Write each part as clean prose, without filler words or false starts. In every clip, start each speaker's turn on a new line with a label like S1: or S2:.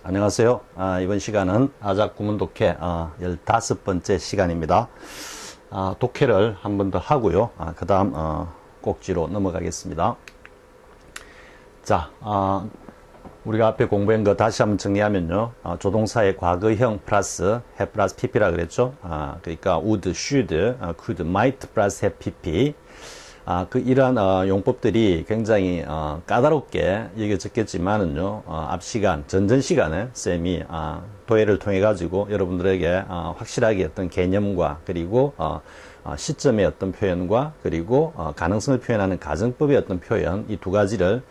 S1: 안녕하세요. 이번 시간은 아작 구문 독해 15번째 시간입니다. 독해를 한 번 더 하고요. 그 다음 꼭지로 넘어가겠습니다. 자, 우리가 앞에 공부한 거 다시 한번 정리하면요. 조동사의 과거형 플러스 have 플러스 pp라 그랬죠. 그러니까 would, should, could, might 플러스 have pp. 이러한 용법들이 굉장히 까다롭게 여겨졌겠지만은요, 앞 시간, 전전 시간에 쌤이 도해를 통해 가지고 여러분들에게 확실하게 어떤 개념과 그리고 시점의 어떤 표현과 그리고 가능성을 표현하는 가정법의 어떤 표현, 이 두 가지를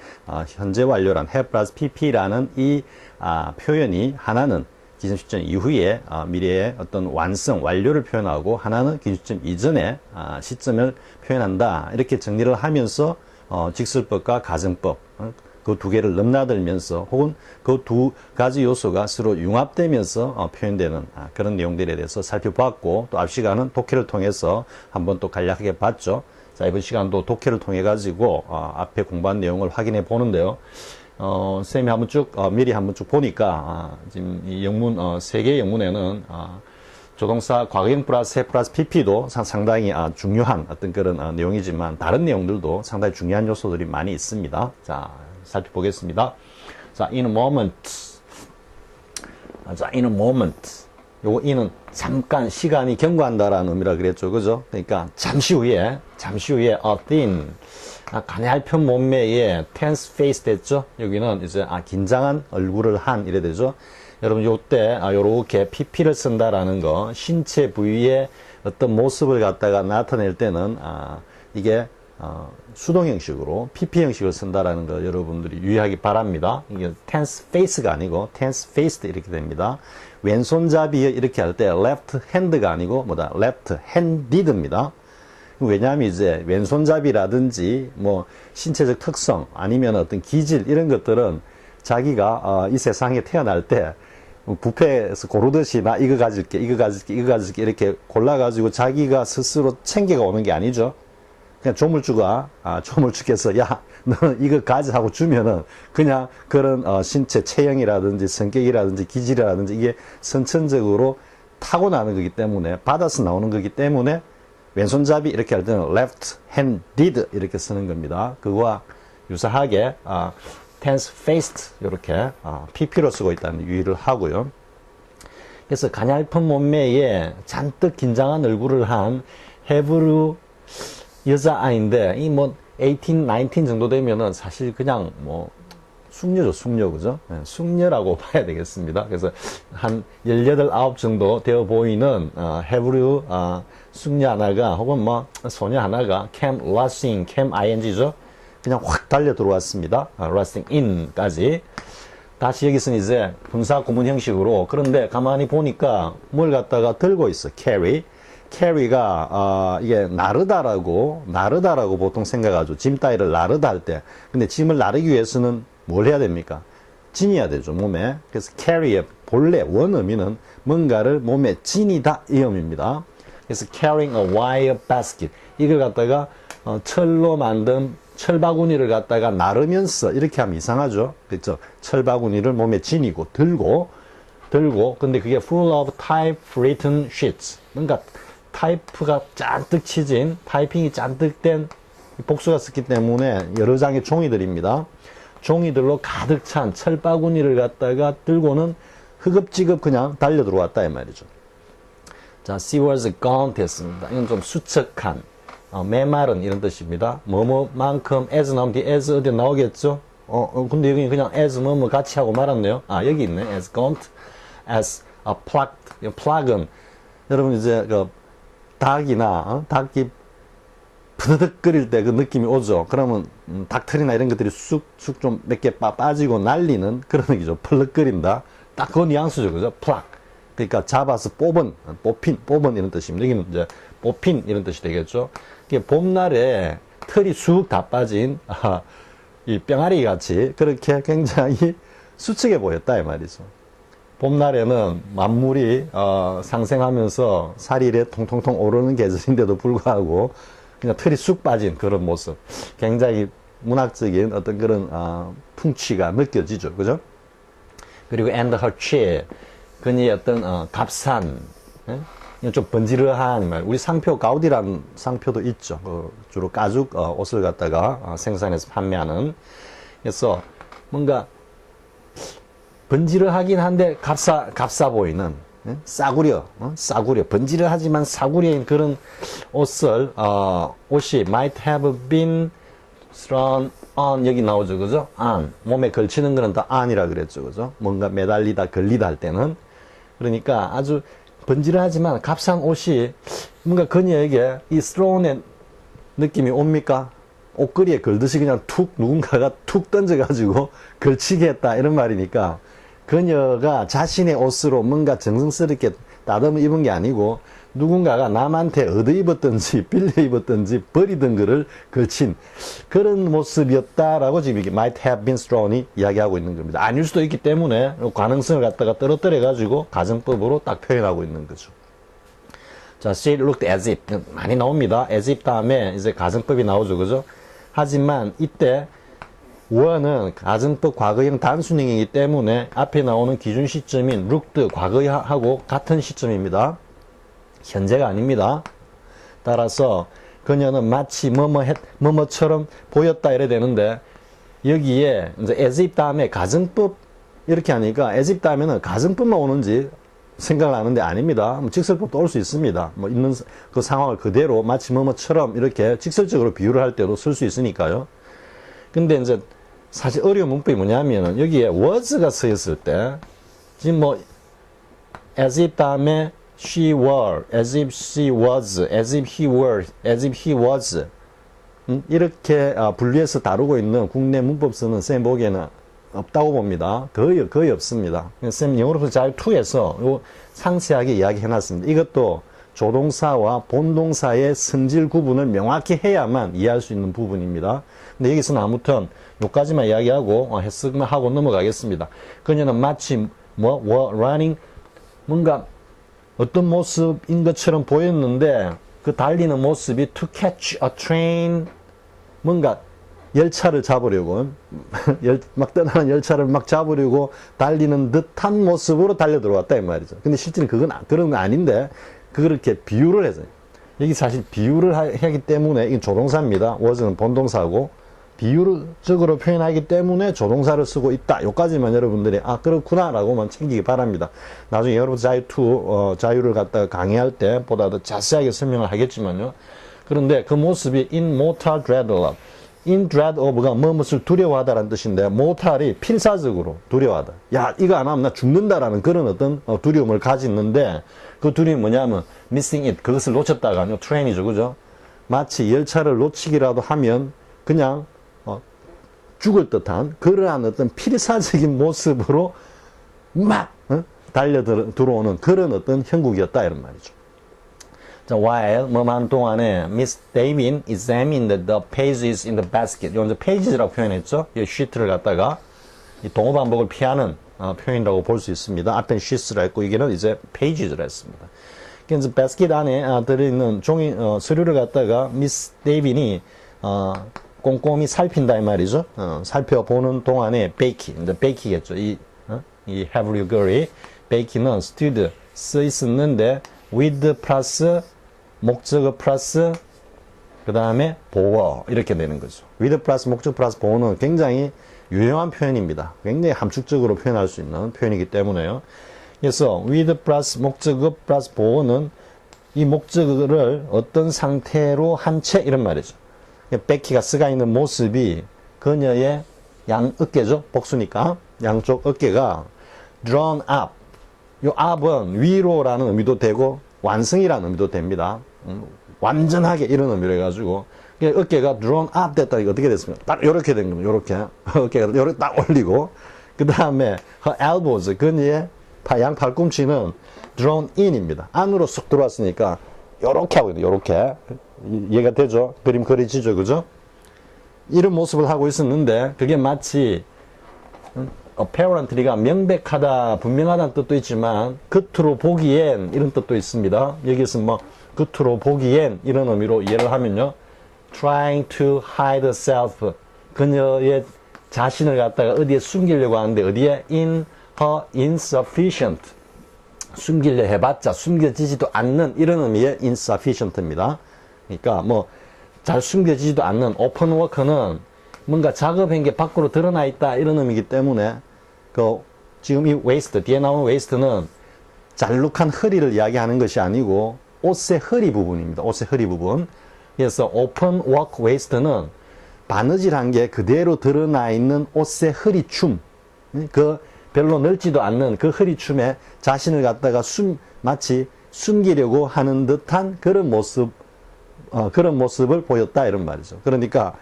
S1: 현재 완료란 have 플러스 pp라는 이 표현이 하나는 기준 시점 이후에 미래의 어떤 완성, 완료를 표현하고 하나는 기준 시점 이전의 시점을 표현한다. 이렇게 정리를 하면서 직설법과 가정법 그 두 개를 넘나들면서 혹은 그 두 가지 요소가 서로 융합되면서 표현되는 그런 내용들에 대해서 살펴봤고, 또 앞 시간은 독해를 통해서 한번 또 간략하게 봤죠. 자, 이번 시간도 독해를 통해 가지고 앞에 공부한 내용을 확인해 보는데요. 쌤이 한번 쭉, 미리 한번 쭉 보니까, 지금 이 영문, 세 개의 영문에는, 조동사 과거형 플러스 have 플러스 pp도 상당히 중요한 어떤 그런 내용이지만, 다른 내용들도 상당히 중요한 요소들이 많이 있습니다. 자, 살펴보겠습니다. 자, in a moment. 자, in a moment. 요거 in은 잠깐 시간이 경과한다라는 의미라 그랬죠. 그죠? 그러니까 잠시 후에 a thin. 가냘픈 몸매에 tense face 됐죠? 여기는 이제 긴장한 얼굴을 한 이래 되죠? 여러분 요때 요렇게 pp를 쓴다라는 거, 신체 부위의 어떤 모습을 갖다가 나타낼 때는 이게 수동 형식으로 pp 형식을 쓴다라는 거 여러분들이 유의하기 바랍니다. 이게 tense face가 아니고 tense faced 이렇게 됩니다. 왼손잡이 이렇게 할 때 left hand가 아니고 뭐다 left handed입니다. 왜냐하면 이제 왼손잡이라든지 뭐 신체적 특성 아니면 어떤 기질 이런 것들은 자기가 이 세상에 태어날 때 뷔페에서 고르듯이 나 이거 가질게 이렇게 골라가지고 자기가 스스로 챙겨가 오는 게 아니죠. 그냥 조물주가 조물주께서 야 너는 이거 가지 하고 주면은 그냥 그런 신체 체형이라든지 성격이라든지 기질이라든지 이게 선천적으로 타고나는 거기 때문에 받아서 나오는 거기 때문에 왼손잡이 이렇게 할 때는 left-handed 이렇게 쓰는 겁니다. 그거와 유사하게 tense-faced 이렇게 pp로 쓰고 있다는 유의를 하고요. 그래서 가냘픈 몸매에 잔뜩 긴장한 얼굴을 한 헤브루 여자아이인데 이 뭐 18, 19 정도 되면은 사실 그냥 뭐 숙녀죠, 숙녀, 그죠? 네, 숙녀라고 봐야 되겠습니다. 그래서 한 18, 9 정도 되어 보이는, 헤브류, 숙녀 하나가, 혹은 뭐, 소녀 하나가, came rushing, came ing죠? 그냥 확 달려 들어왔습니다. rushing in까지. 다시 여기서는 이제 분사 구문 형식으로, 그런데 가만히 보니까 뭘 갖다가 들고 있어, carry. carry가, 이게 나르다라고 보통 생각하죠. 짐 따위를 나르다 할 때. 근데 짐을 나르기 위해서는 뭘 해야 됩니까? 지녀야 되죠, 몸에. 그래서 carry의 본래 원 의미는 뭔가를 몸에 지니다 이 의미입니다. 그래서 carrying a wire basket. 이걸 갖다가 철로 만든 철바구니를 갖다가 나르면서 이렇게 하면 이상하죠. 그렇죠? 철바구니를 몸에 지니고 들고 근데 그게 full of typewritten sheets. 뭔가 타이프가 잔뜩 치진, 타이핑이 잔뜩 된 복수가 썼기 때문에 여러 장의 종이들입니다. 종이들로 가득 찬 철바구니를 갖다가 들고는 흐급지급 그냥 달려 들어왔다 이 말이죠. 자, she was gaunt 했습니다. 이건 좀 수척한, 메마른 이런 뜻입니다. 뭐뭐만큼 as 나오면 뒤에 as 어디 나오겠죠? 근데 여기 그냥 as 뭐뭐 같이 하고 말았네요. 여기 있네. as gaunt, as plucked. pluck은 여러분 이제 그 닭이 부드득 끓일 때 그 느낌이 오죠. 그러면 닭털이나 이런 것들이 쑥쑥 좀 몇 개 빠지고 날리는 그런 얘기죠. 펄럭 끓인다. 딱 그 뉘앙스죠. 그죠? 플락. 그러니까 잡아서 뽑힌 이런 뜻입니다. 여기는 이제 뽑힌 이런 뜻이 되겠죠. 이게 봄날에 털이 쑥 다 빠진 이 뿅아리 같이 그렇게 굉장히 수척해 보였다 이 말이죠. 봄날에는 만물이 상생하면서 살이 이래 통통통 오르는 계절인데도 불구하고 그냥 털이 쑥 빠진 그런 모습. 굉장히 문학적인 어떤 그런 풍취가 느껴지죠. 그죠? 그리고 and her cheap. 그녀의 어떤, 값싼, 예? 이건 좀 번지르한 말. 우리 상표, 가우디라는 상표도 있죠. 주로 가죽 옷을 갖다가 생산해서 판매하는. 그래서 뭔가 번지르하긴 한데 값싸 보이는, 예? 싸구려, 번지르하지만 싸구려인 그런 옷을, 옷이 might have been thrown on, 여기 나오죠, 그죠? on. 몸에 걸치는 거는 다 on이라 그랬죠, 그죠? 뭔가 매달리다, 걸리다 할 때는. 그러니까 아주 번지르하지만 값싼 옷이 뭔가 그녀에게 이 thrown의 느낌이 옵니까? 옷걸이에 걸듯이 그냥 툭 누군가가 툭 던져가지고 걸치게 했다 이런 말이니까 그녀가 자신의 옷으로 뭔가 정성스럽게 다듬어 입은 게 아니고 누군가가 남한테 얻어 입었든지 빌려 입었든지 버리던 거를 걸친 그런 모습이었다라고 지금 이게 might have been thrown이 이야기하고 있는 겁니다. 아닐 수도 있기 때문에 가능성을 갖다가 떨어뜨려 가지고 가정법으로 딱 표현하고 있는 거죠. 자, she looked as if 많이 나옵니다. as if 다음에 이제 가정법이 나오죠, 그죠? 하지만 이때 were는 가정법 과거형 단순형이기 때문에 앞에 나오는 기준 시점인 looked 과거하고 같은 시점입니다. 현재가 아닙니다. 따라서 그녀는 마치 뭐뭐처럼 보였다 이래 되는데 여기에 이제 as if 다음에 가정법 이렇게 하니까 as if 다음에는 가정법만 오는지 생각을 하는데 아닙니다. 직설법도 올 수 있습니다. 뭐 있는 그 상황을 그대로 마치 뭐뭐처럼 이렇게 직설적으로 비유를 할 때도 쓸 수 있으니까요. 근데 이제 사실 어려운 문법이 뭐냐면은 여기에 was가 서 있을 때 지금 뭐 as if 다음에 she were, as if she was, as if he were, as if he was 이렇게 분리해서 다루고 있는 국내 문법서는 쌤 보기에는 없다고 봅니다. 거의 없습니다. 쌤 영어로서 잘 투에서 요 상세하게 이야기해놨습니다. 이것도 조동사와 본동사의 성질 구분을 명확히 해야만 이해할 수 있는 부분입니다. 근데 여기서는 아무튼 요까지만 이야기하고 해석만 하고 넘어가겠습니다. 그녀는 마치 were running 뭔가 어떤 모습인 것처럼 보였는데 그 달리는 모습이 to catch a train 뭔가 열차를 잡으려고 막 떠나는 열차를 막 잡으려고 달리는 듯한 모습으로 달려 들어왔다 이 말이죠. 근데 실제는 그런 건 아닌데 그렇게 비유를 해서 여기 사실 비유를 하기 때문에 이게 조동사입니다. was는 본동사고 비유적으로 표현하기 때문에 조동사를 쓰고 있다. 요까지만 여러분들이 그렇구나 라고만 챙기기 바랍니다. 나중에 여러분 자유를 갖다가 강의할 때 보다 더 자세하게 설명을 하겠지만요. 그런데 그 모습이 in mortal dread of in dread of가 무엇을 두려워하다라는 뜻인데 mortal이 필사적으로 두려워하다. 야 이거 안 하면 나 죽는다라는 그런 어떤 두려움을 가지는데 그 두려움이 뭐냐면 missing it 그것을 놓쳤다가 아니요 train이죠, 그죠? 마치 열차를 놓치기라도 하면 그냥 죽을 듯한 그러한 어떤 필사적인 모습으로 막 달려 들어오는 그런 어떤 형국이었다 이런 말이죠. 자, while 뭐만 동안에 Miss David examined the pages in the basket. 이건 이제 pages라고 표현했죠. 이 sheet를 갖다가 이 동어 반복을 피하는 표현이라고 볼 수 있습니다. 앞엔 sheets라 했고 이게는 이제 pages라 했습니다. 그래서 basket 안에 들어있는 종이 서류를 갖다가 Miss David이 꼼꼼히 살핀다 이 말이죠. 살펴보는 동안에 베이키, 이제 베이키겠죠. 이 have you girl이 베이키는 stood 써 있었는데 with 플러스 목적어 플러스 그 다음에 보어 이렇게 되는 거죠. with 플러스 목적 플러스 보어는 굉장히 유용한 표현입니다. 굉장히 함축적으로 표현할 수 있는 표현이기 때문에요. 그래서 with 플러스 목적어 플러스 보어는 이 목적어를 어떤 상태로 한 채 이런 말이죠. 베키가 쓰가 있는 모습이 그녀의 양 어깨죠. 복수니까 양쪽 어깨가 drawn up. 요 up은 위로라는 의미도 되고 완성이라는 의미도 됩니다. 완전하게 이런 의미로 해가지고 어깨가 drawn up 됐다. 이거 어떻게 됐습니까? 딱 이렇게 된 겁니다. 이렇게 어깨가 이렇게 딱 올리고 그 다음에 her elbows 그녀의 양 팔꿈치는 drawn in입니다. 안으로 쏙 들어왔으니까 요렇게 하고 있는 요렇게 이해가 되죠? 그림 그려지죠, 그죠? 이런 모습을 하고 있었는데 그게 마치 apparently가 명백하다, 분명하다는 뜻도 있지만 겉으로 보기엔 이런 뜻도 있습니다. 여기서 뭐 겉으로 보기엔 이런 의미로 이해를 하면요, trying to hide herself 그녀의 자신을 갖다가 어디에 숨기려고 하는데 어디에 in insufficient. 숨기려 해봤자 숨겨지지도 않는 이런 의미의 insufficient입니다. 그러니까 뭐 잘 숨겨지지도 않는 open work는 뭔가 작업한 게 밖으로 드러나 있다 이런 의미이기 때문에 그 지금 이 waist 뒤에 나오는 waist는 잘룩한 허리를 이야기하는 것이 아니고 옷의 허리 부분입니다. 옷의 허리 부분. 그래서 open work waist는 바느질한 게 그대로 드러나 있는 옷의 허리춤. 그 별로 넓지도 않는 그 허리춤에 자신을 갖다가 마치 숨기려고 하는 듯한 그런 모습을 보였다 이런 말이죠. 그러니까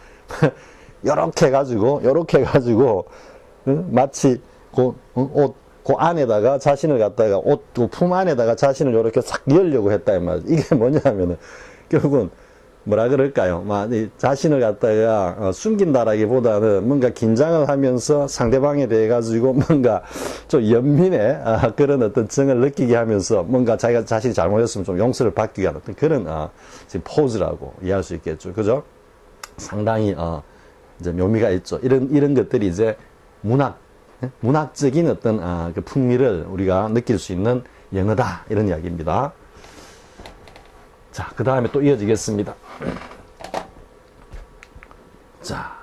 S1: 요렇게 해가지고 마치 그 안에다가 자신을 갖다가 품 안에다가 자신을 요렇게 싹 열려고 했다 이 말이죠. 이게 뭐냐면은 결국은 뭐라 그럴까요? 자신을 갖다가 숨긴다라기보다는 뭔가 긴장을 하면서 상대방에 대해 가지고 뭔가 좀 연민의 그런 어떤 정을 느끼게 하면서 뭔가 자기가 자신이 잘못했으면 좀 용서를 받기 위한 어떤 그런 지금 포즈라고 이해할 수 있겠죠. 그죠? 상당히 이제 묘미가 있죠. 이런 것들이 이제 문학적인 어떤 그 풍미를 우리가 느낄 수 있는 영어다 이런 이야기입니다. 자, 그 다음에 또 이어지겠습니다. 자,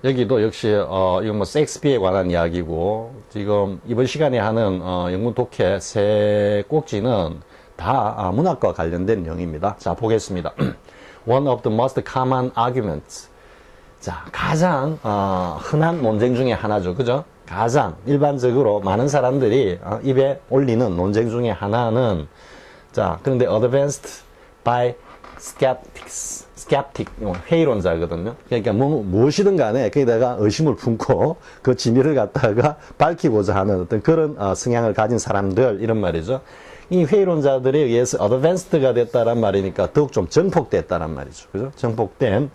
S1: 여기도 역시, 이건 뭐, 셰익스피어에 관한 이야기고, 지금 이번 시간에 하는, 영문 독해 세 꼭지는 다 문학과 관련된 내용입니다. 자, 보겠습니다. One of the most common arguments. 자, 가장, 흔한 논쟁 중에 하나죠. 그죠? 가장 일반적으로 많은 사람들이 입에 올리는 논쟁 중에 하나는 자, 그런데 advanced by skeptic, 회의론자거든요. 그러니까 무엇이든 간에 거기다가 의심을 품고 그 진리를 갖다가 밝히고자 하는 어떤 그런 성향을 가진 사람들 이런 말이죠. 이 회의론자들에 의해서 advanced가 됐다란 말이니까 더욱 좀 정폭됐다란 말이죠. 그죠? 정폭된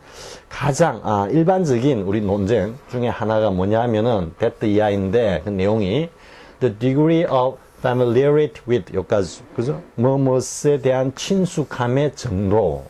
S1: 가장 일반적인 우리 논쟁 중에 하나가 뭐냐면은 that 이하인데 그 내용이 the degree of familiarity with 여기까지 그죠? 무엇에 대한 친숙함의 정도.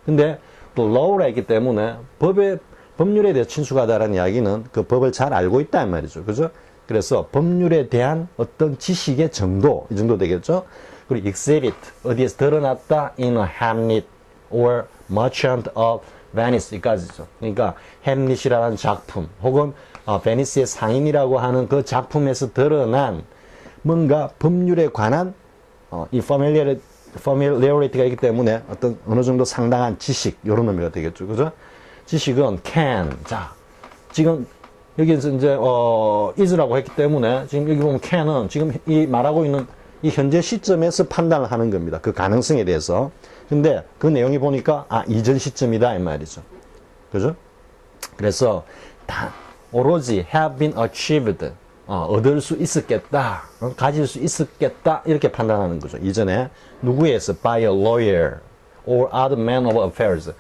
S1: 근데 또 law라 했기 때문에 법률에 대해 친숙하다라는 이야기는 그 법을 잘 알고 있다 이 말이죠. 그죠? 그래서 법률에 대한 어떤 지식의 정도 이 정도 되겠죠? 그리고 exhibit 어디에서 드러났다 in a Hamlet or Merchant of Venice 이까지죠. 그러니까 햄릿이라는 작품 혹은 베니스의 상인이라고 하는 그 작품에서 드러난 뭔가 법률에 관한 이 familiarity가 있기 때문에 어떤 어느 정도 상당한 지식 이런 의미가 되겠죠. 그죠? 지식은 can. 자, 지금 여기서 이제 is라고 했기 때문에 지금 여기 보면 can은 지금 이 말하고 있는 이 현재 시점에서 판단을 하는 겁니다. 그 가능성에 대해서. 근데 그 내용이 보니까 이전 시점이다 이 말이죠. 그죠? 그래서 오로지 have been achieved 얻을 수 있었겠다, 가질 수 있었겠다 이렇게 판단하는 거죠. 이전에 누구에 의해서 by a lawyer or other man of affairs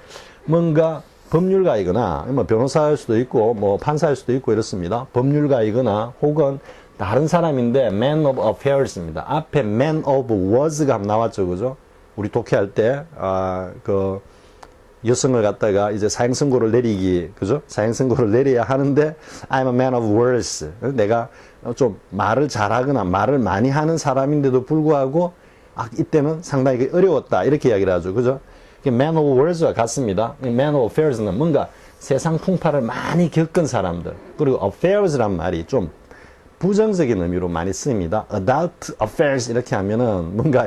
S1: 뭔가 법률가이거나 뭐 변호사일 수도 있고 뭐 판사일 수도 있고 이렇습니다. 법률가이거나 혹은 다른 사람인데 man of affairs입니다. 앞에 man of was가 나왔죠, 그죠? 우리 독해할 때 그 여성을 갖다가 이제 사형선고를 내리기, 그죠? 사형선고를 내려야 하는데, I'm a man of words. 내가 좀 말을 잘하거나 말을 많이 하는 사람인데도 불구하고, 이때는 상당히 어려웠다. 이렇게 이야기를 하죠. 그죠? man of words와 같습니다. man of affairs는 뭔가 세상 풍파를 많이 겪은 사람들. 그리고 affairs란 말이 좀 부정적인 의미로 많이 쓰입니다. adult affairs 이렇게 하면은 뭔가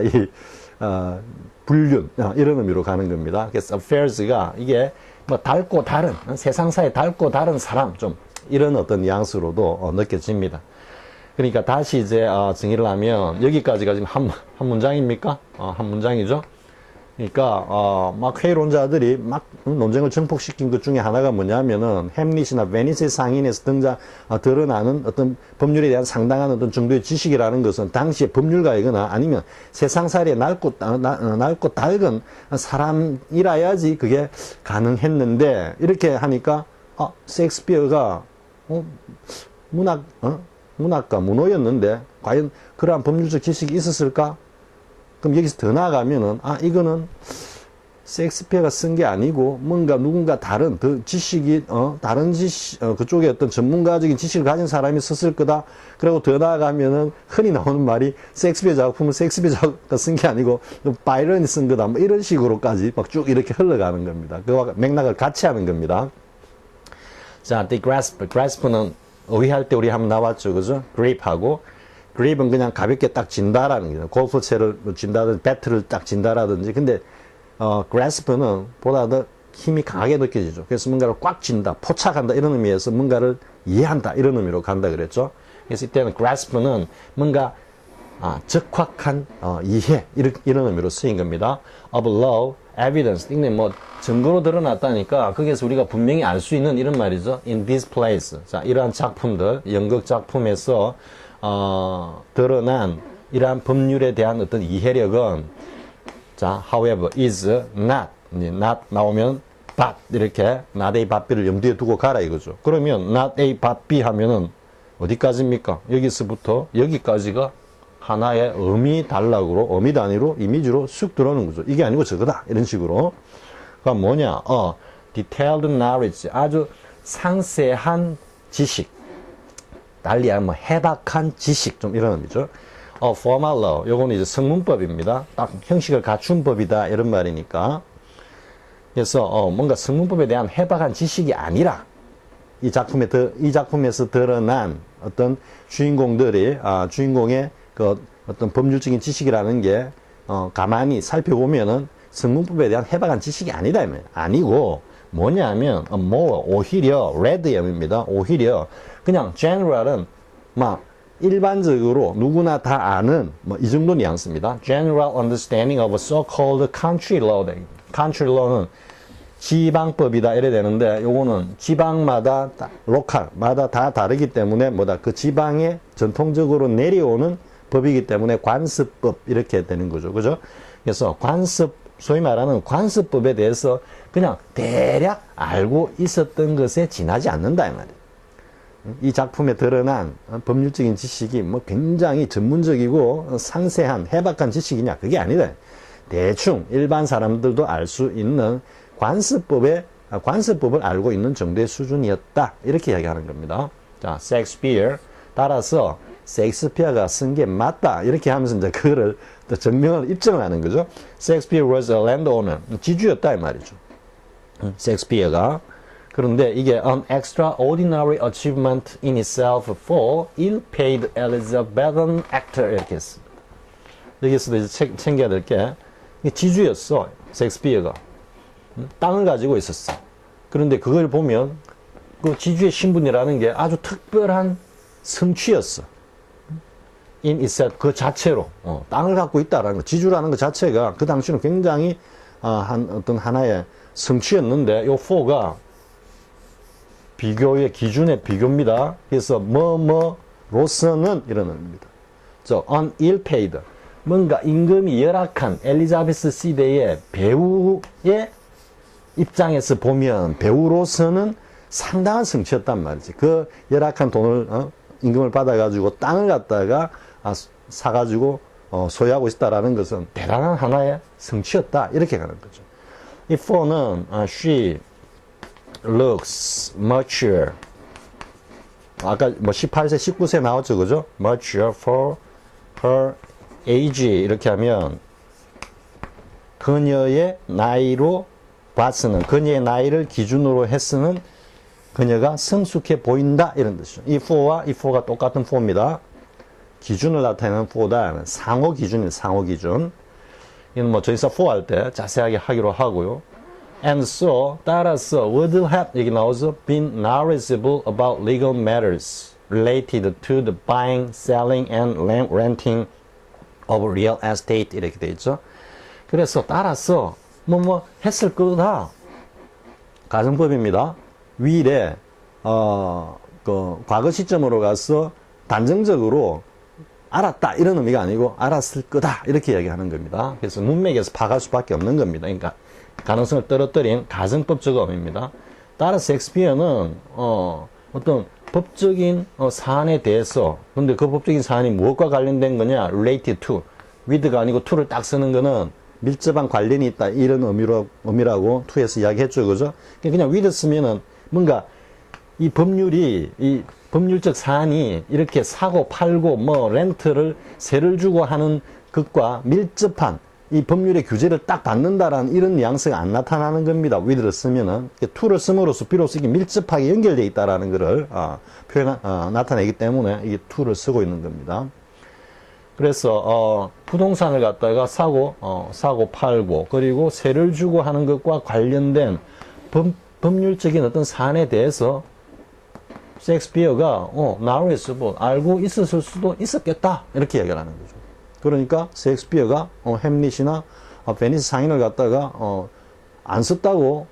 S1: 불륜 이런 의미로 가는 겁니다. 그래서 affairs가 이게 뭐 닳고 다른 세상사에 닳고 다른 사람 좀 이런 어떤 뉘앙스로도 느껴집니다. 그러니까 다시 이제 정의를 하면 여기까지가 지금 한 문장입니까? 한 문장이죠. 그러니까 막 회의론자들이 막 논쟁을 증폭시킨 것 중에 하나가 뭐냐면은 햄릿이나 베니스의 상인에서 드러나는 어떤 법률에 대한 상당한 어떤 정도의 지식이라는 것은 당시에 법률가이거나 아니면 세상살이에 낡고 낡은 사람이라야지 그게 가능했는데 이렇게 하니까 셰익스피어가 문학가 문호였는데 과연 그러한 법률적 지식이 있었을까? 그럼 여기서 더 나아가면은 이거는 셰익스피어가 쓴 게 아니고 뭔가 누군가 다른 더 지식이 다른 지식 그쪽에 어떤 전문가적인 지식을 가진 사람이 썼을 거다. 그리고 더 나아가면은 흔히 나오는 말이 셰익스피어 작품은 셰익스피어가 쓴 게 아니고 바이런이 쓴 거다. 뭐 이런 식으로까지 막 쭉 이렇게 흘러가는 겁니다. 그와 맥락을 같이 하는 겁니다. 자, the grasp는 어휘할 때 우리 한번 나왔죠, 그죠? grip하고 grip은 그냥 가볍게 딱 진다라는 거죠. 골프채를 진다든지 배트를 딱 진다라든지. 근데 grasp는 보다 더 힘이 강하게 느껴지죠. 그래서 뭔가를 꽉 쥔다, 포착한다 이런 의미에서 뭔가를 이해한다 이런 의미로 간다 그랬죠. 그래서 이때는 grasp는 뭔가 적확한 이해 이런 의미로 쓰인 겁니다. of law, evidence, 이게 뭐 증거로 드러났다니까 거기에서 우리가 분명히 알 수 있는 이런 말이죠. in this place. 자, 이러한 작품들, 연극 작품에서 드러난 이러한 법률에 대한 어떤 이해력은 자, however, is not, not 나오면 but 이렇게 not A, but B를 염두에 두고 가라 이거죠. 그러면 not A, but B 하면은 어디까지입니까? 여기서부터 여기까지가 하나의 의미 단락으로, 의미 단위로, 이미지로 쑥 들어오는 거죠. 이게 아니고 저거다 이런 식으로. 그럼 뭐냐? detailed knowledge, 아주 상세한 지식, 달리 하면 해박한 지식, 좀 이런 의미죠. formal law, 요거는 이제 성문법입니다. 딱 형식을 갖춘 법이다 이런 말이니까. 그래서 뭔가 성문법에 대한 해박한 지식이 아니라 이 작품에서 드러난 어떤 주인공들이 주인공의 그 어떤 법률적인 지식이라는 게 가만히 살펴보면은 성문법에 대한 해박한 지식이 아니다 이 말이에요. 아니고 뭐냐면 오히려 red입니다. 오히려 그냥 general은 막 일반적으로 누구나 다 아는 뭐 이 정도 뉘앙스입니다. General understanding of a so-called country law. country law는 지방법이다 이래 되는데 요거는 지방마다 로컬마다 다 다르기 때문에 그 지방에 전통적으로 내려오는 법이기 때문에 관습법 이렇게 되는 거죠. 그죠? 그래서 소위 말하는 관습법에 대해서 그냥 대략 알고 있었던 것에 지나지 않는다 이 말이에요. 이 작품에 드러난 법률적인 지식이 뭐 굉장히 전문적이고 상세한 해박한 지식이냐 그게 아니다. 대충 일반 사람들도 알 수 있는 관습법을 알고 있는 정도의 수준이었다 이렇게 이야기하는 겁니다. 자, 셰익스피어 따라서 셰익스피어가 쓴 게 맞다 이렇게 하면서 이제 그거를 또 증명을 입증을 하는 거죠. 셰익스피어 was a landowner, 지주였다 이 말이죠. 셰익스피어가. 그런데 이게 an extraordinary achievement in itself for ill-paid Elizabethan actor 이렇게 했습니다. 여기서도 이제 챙겨야 될 게 지주였어 셰익스피어가. 땅을 가지고 있었어. 그런데 그걸 보면 그 지주의 신분이라는 게 아주 특별한 성취였어. in itself 그 자체로 땅을 갖고 있다라는 거, 지주라는 것 자체가 그 당시는 굉장히 어떤 하나의 성취였는데 요 for가 비교의 기준의 비교입니다. 그래서 뭐뭐로서는 이런 의미입니다. ill-paid 뭔가 임금이 열악한 엘리자베스 시대의 배우의 입장에서 보면 배우로서는 상당한 성취였단 말이지. 그 열악한 돈을 임금을 받아가지고 땅을 갖다가 사가지고 소유하고 있다라는 것은 대단한 하나의 성취였다 이렇게 가는 거죠. 이 for는 she looks mature. 아까 뭐 18세, 19세 나왔죠, 그죠? mature for her age 이렇게 하면 그녀의 나이로 봤으는 그녀의 나이를 기준으로 했으는 그녀가 성숙해 보인다 이런 뜻이죠. 이 for와 이 for가 똑같은 for입니다. 기준을 나타내는 for다. 상호 기준이에요. 상호 기준. 이건 뭐 저희서 for 할 때 자세하게 하기로 하고요. And so 따라서 would have 여기 나오죠. been knowledgeable about legal matters related to the buying, selling, and renting of real estate 이렇게 돼 있죠. 그래서 따라서 뭐 했을 거다. 가정법입니다. 위에 그 과거 시점으로 가서 단정적으로 알았다 이런 의미가 아니고 알았을 거다 이렇게 이야기하는 겁니다. 그래서 문맥에서 파갈 수밖에 없는 겁니다. 그러니까 가능성을 떨어뜨린 가정법적 의미입니다. 따라서 셰익스피어는 어떤 법적인 사안에 대해서 근데 그 법적인 사안이 무엇과 관련된 거냐? related to with가 아니고 to를 딱 쓰는 거는 밀접한 관련이 있다 이런 의미라고 2에서 이야기했죠, 그죠? 그냥 with 쓰면은 뭔가 이 법률이 이 법률적 사안이 이렇게 사고 팔고 뭐 렌트를 세를 주고 하는 것과 밀접한 이 법률의 규제를 딱 받는다라는 이런 뉘앙스가 안 나타나는 겁니다. with를 쓰면은 to를 씀으로써 비로소 이게 밀접하게 연결되어 있다라는 것을 나타내기 때문에 이게 to를 쓰고 있는 겁니다. 그래서 부동산을 갖다가 사고 팔고 그리고 세를 주고 하는 것과 관련된 법률적인 어떤 사안에 대해서 셰익스피어가 knowledgeable 알고 있었을 수도 있었겠다 이렇게 얘기를 하는 거죠. 그러니까 셰익스피어가 햄릿이나 베니스 상인을 갖다가 안 썼다고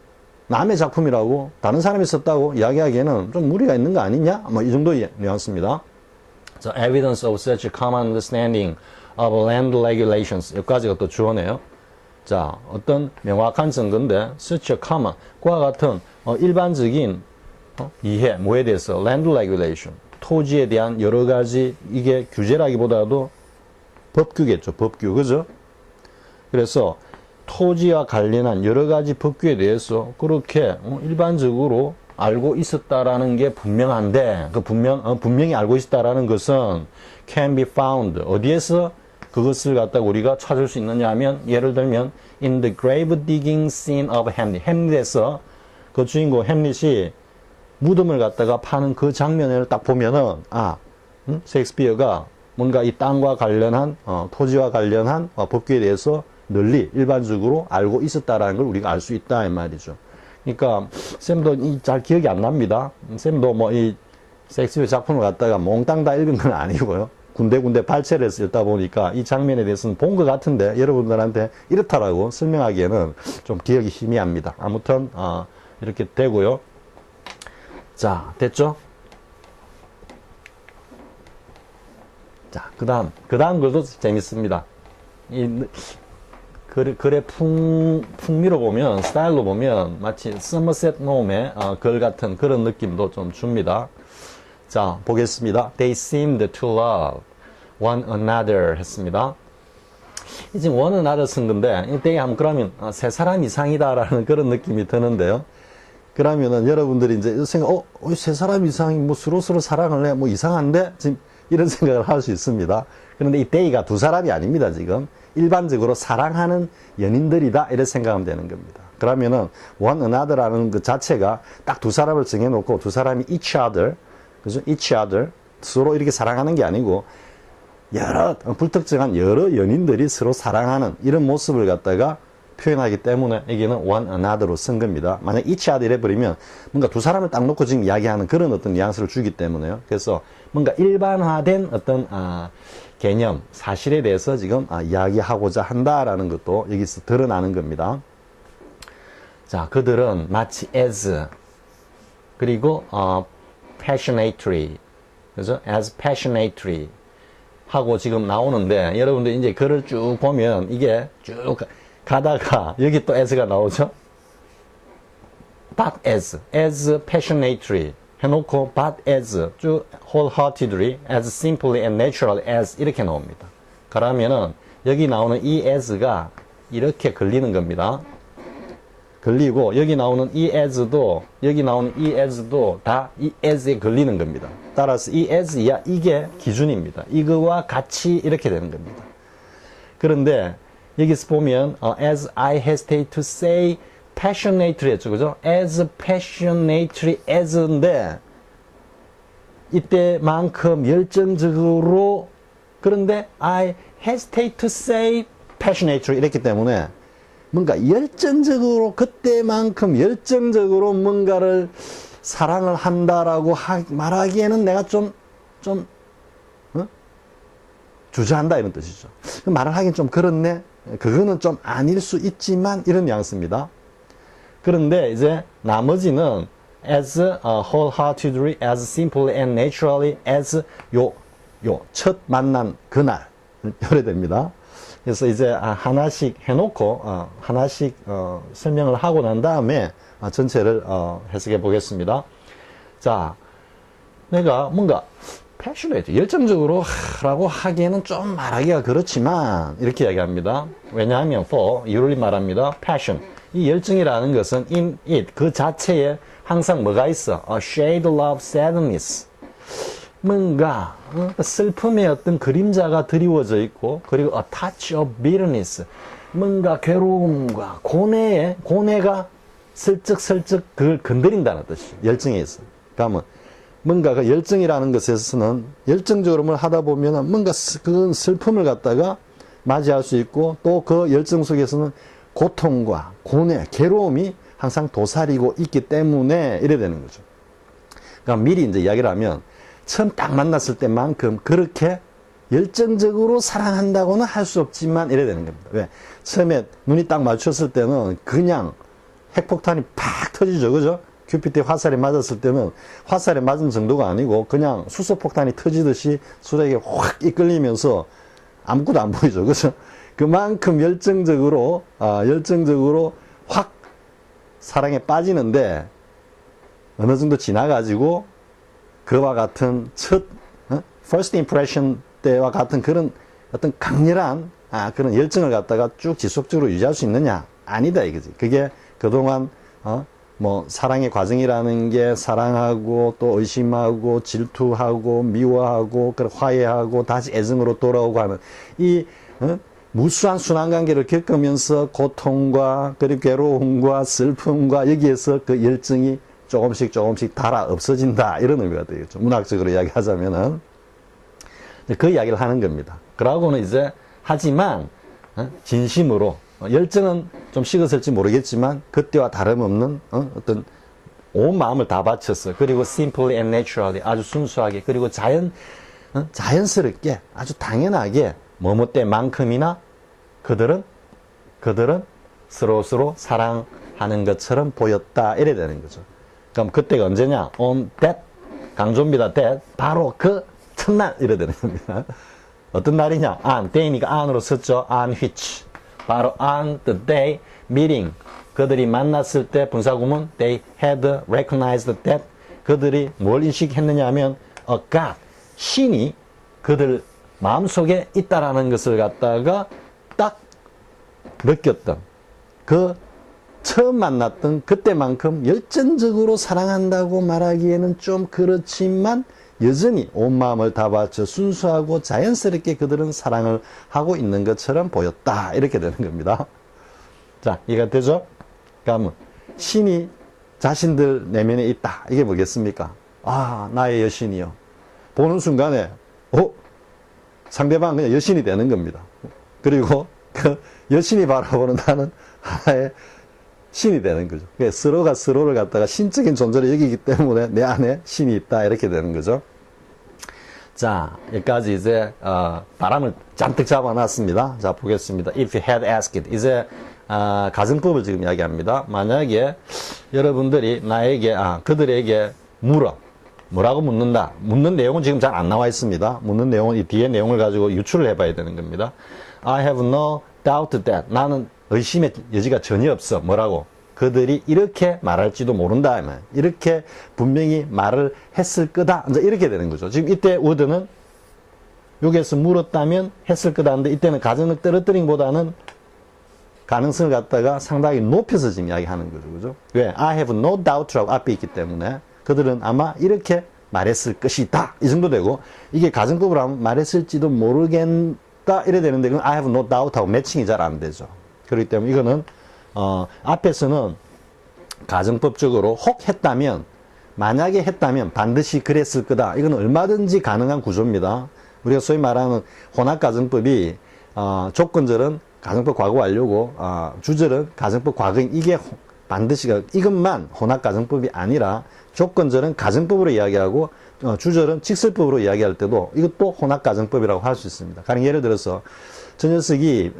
S1: 남의 작품이라고 다른 사람이 썼다고 이야기하기에는 좀 무리가 있는 거 아니냐? 뭐 이 정도의 뉘앙스입니다. So, evidence of such a common understanding of land regulations. 여기까지가 또 주어네요. 자, 어떤 명확한 증거인데, such a common, 그와 같은 일반적인 이해, 뭐에 대해서? land regulation. 토지에 대한 여러 가지, 이게 규제라기보다도 법규겠죠. 법규, 그죠? 그래서 토지와 관련한 여러 가지 법규에 대해서 그렇게 일반적으로 알고 있었다라는 게 분명한데, 분명히 알고 있었다라는 것은 can be found. 어디에서 그것을 갖다가 우리가 찾을 수 있느냐 하면, 예를 들면, in the grave digging scene of Hamlet. 햄릿에서 그 주인공 햄릿이 무덤을 갖다가 파는 그 장면을 딱 보면은, 셰익스피어가 뭔가 이 땅과 관련한, 토지와 관련한 법규에 대해서 널리 일반적으로 알고 있었다라는 걸 우리가 알 수 있다, 이 말이죠. 그러니까 쌤도 잘 기억이 안 납니다. 쌤도 뭐 이 셰익스피어 작품을 갖다가 몽땅 다 읽은 건 아니고요. 군데군데 발췌를 해서 읽다 보니까 이 장면에 대해서는 본 것 같은데 여러분들한테 이렇다라고 설명하기에는 좀 기억이 희미합니다. 아무튼 이렇게 되고요. 자, 됐죠? 자, 그 다음 글도 재밌습니다. 이 글의 풍미로 보면, 스타일로 보면, 마치 서머셋 놈의 글 같은 그런 느낌도 좀 줍니다. 자, 보겠습니다. They seemed to love one another 했습니다. 이제 one another 쓴 건데, 이때 한번 그러면 세 사람 이상이다라는 그런 느낌이 드는데요. 그러면은 여러분들이 이제 생각, 세 사람 이상이 뭐 서로 사랑을 해? 뭐 이상한데? 지금 이런 생각을 할 수 있습니다. 그런데 이 they가 두 사람이 아닙니다, 지금. 일반적으로 사랑하는 연인들이다 이렇게 생각하면 되는 겁니다. 그러면은 one another라는 그 자체가 딱 두 사람을 정해놓고 두 사람이 each other, 그죠? each other 서로 이렇게 사랑하는 게 아니고 여러 불특정한 여러 연인들이 서로 사랑하는 이런 모습을 갖다가 표현하기 때문에 여기는 one another로 쓴 겁니다. 만약 each other 이래버리면 뭔가 두 사람을 딱 놓고 지금 이야기하는 그런 어떤 뉘앙스를 주기 때문에요. 그래서 뭔가 일반화된 어떤 개념, 사실에 대해서 지금 이야기하고자 한다라는 것도 여기서 드러나는 겁니다. 자, 그들은 마치 as 그리고 passionately, 그죠? as passionately 하고 지금 나오는데 여러분들 이제 글을 쭉 보면 이게 쭉 가다가 여기 또 as가 나오죠? but as passionately 해놓고 but as 쭉 wholeheartedly, as simply and naturally as 이렇게 나옵니다. 그러면은 여기 나오는 이 as가 이렇게 걸리는 겁니다. 걸리고 여기 나오는 이 as도 여기 나오는 이 as도 다 이 as에 걸리는 겁니다. 따라서 이 as야 이게 기준입니다. 이거와 같이 이렇게 되는 겁니다. 그런데 여기서 보면 as I hesitate to say passionately 했죠, 그죠? as passionately as인데 이때만큼 열정적으로 그런데 I hesitate to say passionately 이랬기 때문에 뭔가 열정적으로 그때만큼 열정적으로 뭔가를 사랑을 한다라고 말하기에는 내가 좀 주저한다 이런 뜻이죠. 말을 하긴 좀 그렇네. 그거는 좀 아닐 수 있지만 이런 뉘앙스입니다. 그런데 이제 나머지는 as wholeheartedly, as simply and naturally as 첫 만난 그날 이래 됩니다. 그래서 이제 하나씩 해놓고 하나씩 설명을 하고 난 다음에 전체를 해석해 보겠습니다. 자, 내가 뭔가 passionate, 열정적으로 라고 하기에는 좀 말하기가 그렇지만 이렇게 이야기합니다. 왜냐하면 for, 이율리 말합니다. passion, 이 열정이라는 것은 in it, 그 자체에 항상 뭐가 있어? A shade of sadness, 뭔가 슬픔의 어떤 그림자가 드리워져 있고, 그리고 a touch of bitterness, 뭔가 괴로움과 고뇌가 슬쩍슬쩍 그걸 건드린다는 뜻이 열정에 있어. 그러면 뭔가 그 열정이라는 것에서는 열정적으로 뭘 하다 보면 뭔가 그 슬픔을 갖다가 맞이할 수 있고, 또 그 열정 속에서는 고통과 고뇌, 괴로움이 항상 도사리고 있기 때문에 이래 되는 거죠. 그러니까 미리 이제 이야기를 하면 처음 딱 만났을 때만큼 그렇게 열정적으로 사랑한다고는 할 수 없지만 이래 되는 겁니다. 왜? 처음에 눈이 딱 마주쳤을 때는 그냥 핵폭탄이 팍 터지죠. 그죠? 큐피트의 화살이 맞았을 때는 화살에 맞은 정도가 아니고 그냥 수소폭탄이 터지듯이 수레에게 확 이끌리면서 아무것도 안 보이죠. 그죠? 그만큼 열정적으로 확 사랑에 빠지는데 어느 정도 지나가지고 그와 같은 첫 first impression 때와 같은 그런 어떤 강렬한 그런 열정을 갖다가 쭉 지속적으로 유지할 수 있느냐? 아니다 이거지. 그게 그동안 뭐 사랑의 과정이라는 게 사랑하고 또 의심하고 질투하고 미워하고 화해하고 다시 애정으로 돌아오고 하는 이 무수한 순환관계를 겪으면서 고통과 그리고 괴로움과 슬픔과 여기에서 그 열정이 조금씩 달아 없어진다 이런 의미가 되겠죠. 문학적으로 이야기하자면은 그 이야기를 하는 겁니다. 그러고는 이제 하지만 진심으로 열정은 좀 식었을지 모르겠지만 그때와 다름없는 어떤 온 마음을 다 바쳤어. 그리고 simply and naturally, 아주 순수하게, 그리고 자연스럽게 아주 당연하게 뭐뭐 때만큼이나 그들은 서로 사랑하는 것처럼 보였다 이래 되는 거죠. 그럼 그때가 언제냐? on that, 강조입니다. that, 바로 그 첫날 이래 되는 겁니다. 어떤 날이냐? on, day니까 on으로 썼죠. on which, 바로 on the day meeting, 그들이 만났을 때 분사구문 they had recognized that, 그들이 뭘 인식했느냐 하면 a God, 신이 그들 마음속에 있다라는 것을 갖다가 딱 느꼈던, 그 처음 만났던 그때만큼 열정적으로 사랑한다고 말하기에는 좀 그렇지만 여전히 온 마음을 다 바쳐 순수하고 자연스럽게 그들은 사랑을 하고 있는 것처럼 보였다 이렇게 되는 겁니다. 자, 이해가 되죠? 그러면 신이 자신들 내면에 있다, 이게 뭐겠습니까? 나의 여신이요. 보는 순간에 상대방은 그냥 여신이 되는 겁니다. 그리고 그 여신이 바라보는 나는 하나의 신이 되는 거죠. 서로가 서로를 갖다가 신적인 존재를 여기기 때문에 내 안에 신이 있다 이렇게 되는 거죠. 자, 여기까지 이제 바람을 잔뜩 잡아놨습니다. 자, 보겠습니다. If you had asked, 이제 가정법을 지금 이야기합니다. 만약에 여러분들이 나에게 그들에게 뭐라고 묻는다. 묻는 내용은 지금 잘 안 나와 있습니다. 묻는 내용은 이 뒤에 내용을 가지고 유추를 해봐야 되는 겁니다. I have no doubt that, 나는 의심의 여지가 전혀 없어. 뭐라고? 그들이 이렇게 말할지도 모른다. 이렇게 분명히 말을 했을 거다. 이제 이렇게 되는 거죠. 지금 이때 would는 여기에서 물었다면 했을 거다 하는데, 이때는 가정을 떨어뜨림보다는 가능성을 갖다가 상당히 높여서 지금 이야기하는 거죠. 그죠? 왜? I have no doubt라고 앞에 있기 때문에 그들은 아마 이렇게 말했을 것이다. 이 정도 되고, 이게 가정법으로 하면 말했을지도 모르겠다. 이래 되는데, 그건 I have no doubt하고 매칭이 잘 안 되죠. 그렇기 때문에 이거는 앞에서는 가정법적으로 혹 했다면, 만약에 했다면 반드시 그랬을 거다. 이건 얼마든지 가능한 구조입니다. 우리가 소위 말하는 혼합가정법이 조건절은 가정법 과거 완료고 주절은 가정법 과거인, 이게 반드시가 이것만 혼합가정법이 아니라 조건절은 가정법으로 이야기하고 주절은 직설법으로 이야기할 때도 이것도 혼합가정법이라고 할 수 있습니다. 가령 예를 들어서 저 녀석이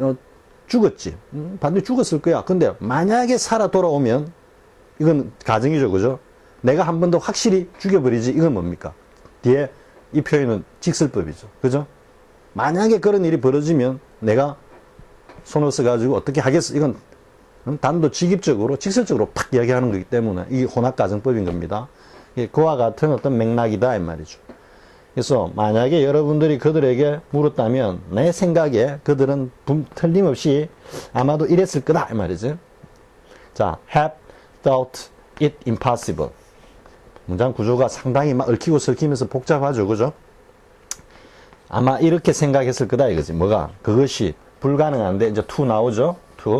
S1: 죽었지. 반드시 죽었을 거야. 근데 만약에 살아 돌아오면 이건 가정이죠. 그죠? 내가 한 번 더 확실히 죽여버리지. 이건 뭡니까? 뒤에 이 표현은 직설법이죠. 그죠? 만약에 그런 일이 벌어지면 내가 손을 써가지고 어떻게 하겠어. 이건 단도직입적으로 직설적으로 팍 이야기하는 거기 때문에 이게 혼합가정법인 겁니다. 그와 같은 어떤 맥락이다 이 말이죠. 그래서 만약에 여러분들이 그들에게 물었다면 내 생각에 그들은 틀림없이 아마도 이랬을 거다 이 말이지. 자, have thought it impossible. 문장 구조가 상당히 막 얽히고 설키면서 복잡하죠, 그죠? 아마 이렇게 생각했을 거다 이거지. 뭐가? 그것이 불가능한데 이제 to 나오죠.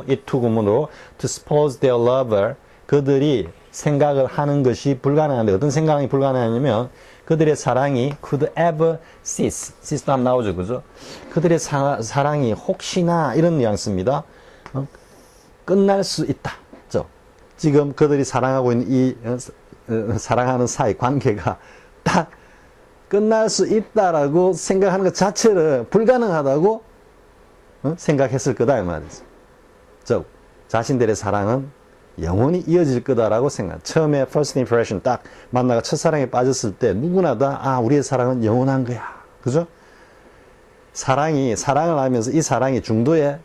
S1: it to 구문으로 to suppose their lover, 그들이 생각을 하는 것이 불가능한데 어떤 생각이 불가능하냐면 그들의 사랑이 could ever cease도 안 나오죠, 그죠? 그들의 사랑이 혹시나 이런 뉘앙스입니다. 끝날 수 있다. 지금 그들이 사랑하고 있는 이 사랑하는 사이 관계가 딱 끝날 수 있다라고 생각하는 것 자체를 불가능하다고 생각했을 거다 이 말이죠. 즉 자신들의 사랑은 영원히 이어질 거다라고 생각. 처음에 first impression 딱 만나가 첫사랑에 빠졌을 때 누구나 다 우리의 사랑은 영원한 거야. 그죠? 사랑을 하면서 이 사랑이 중도에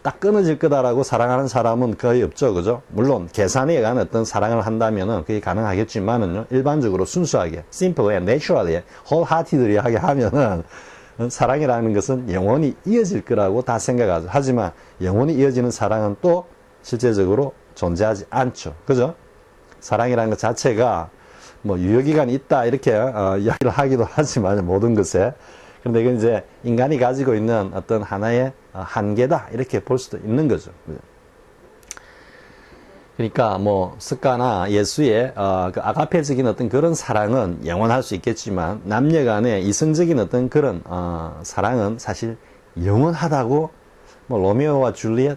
S1: 딱 끊어질 거다라고 사랑하는 사람은 거의 없죠. 그죠? 물론 계산에 의한 어떤 사랑을 한다면은 그게 가능하겠지만은요. 일반적으로 순수하게 simply, naturally, wholeheartedly하게 하면은 사랑이라는 것은 영원히 이어질 거라고 다 생각하죠. 하지만 영원히 이어지는 사랑은 또 실제적으로 존재하지 않죠. 그죠? 사랑이라는 것 자체가 뭐 유효기간이 있다 이렇게 이야기를 하기도 하지만 모든 것에. 그런데 이건 이제 인간이 가지고 있는 어떤 하나의 한계다 이렇게 볼 수도 있는 거죠. 그러니까 뭐 스가나 예수의 그 아가페적인 어떤 그런 사랑은 영원할 수 있겠지만 남녀간의 이성적인 어떤 그런 사랑은 사실 영원하다고 뭐 로미오와 줄리엣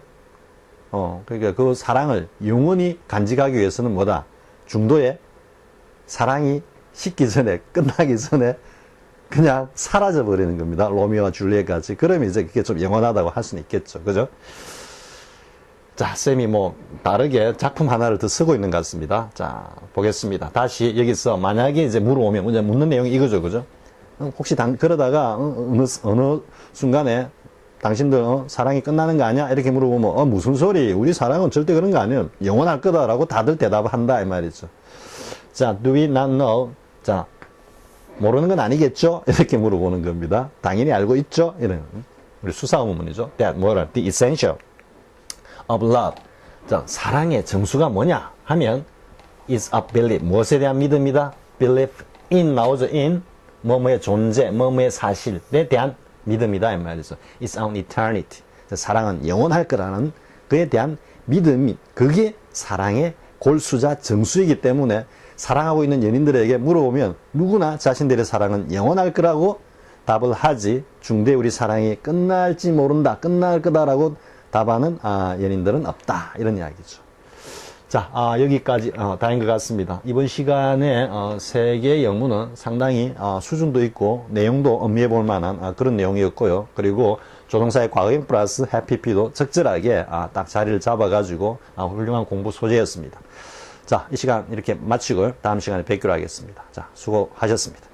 S1: 그러니까 그 사랑을 영원히 간직하기 위해서는 뭐다? 중도에 사랑이 식기 전에 끝나기 전에 그냥 사라져 버리는 겁니다. 로미오와 줄리엣 같이. 그러면 이제 그게 좀 영원하다고 할 수는 있겠죠. 그죠? 자, 쌤이 뭐 다르게 작품 하나를 더 쓰고 있는 것 같습니다. 자, 보겠습니다. 다시 여기서 만약에 이제 물어오면 이제 묻는 내용이 이거죠. 그죠? 혹시 그러다가 어느 순간에 당신들 사랑이 끝나는 거 아니야? 이렇게 물어보면 무슨 소리? 우리 사랑은 절대 그런 거 아니에요. 영원할 거다라고 다들 대답을 한다 이 말이죠. 자, do we not know? 자, 모르는 건 아니겠죠? 이렇게 물어보는 겁니다. 당연히 알고 있죠? 이런 우리 수사 의문문이죠. That 뭐라? The essential of love. 자, 사랑의 정수가 뭐냐? 하면 is a belief. 무엇에 대한 믿음이다? belief in 나오죠. in 뭐뭐의 존재, 뭐뭐의 사실에 대한 믿음이다 이 말이죠. It's on eternity. 사랑은 영원할 거라는 그에 대한 믿음이 그게 사랑의 골수자 정수이기 때문에 사랑하고 있는 연인들에게 물어보면 누구나 자신들의 사랑은 영원할 거라고 답을 하지 중대 우리 사랑이 끝날지 모른다, 끝날 거다라고 답하는 연인들은 없다 이런 이야기죠. 자, 여기까지 다인 것 같습니다. 이번 시간에 세계 영문은 상당히 수준도 있고 내용도 음미해 볼 만한 그런 내용이었고요. 그리고 조동사의 과거형 플러스 해피피도 적절하게 딱 자리를 잡아가지고 훌륭한 공부 소재였습니다. 자, 이 시간 이렇게 마치고 다음 시간에 뵙기로 하겠습니다. 자, 수고하셨습니다.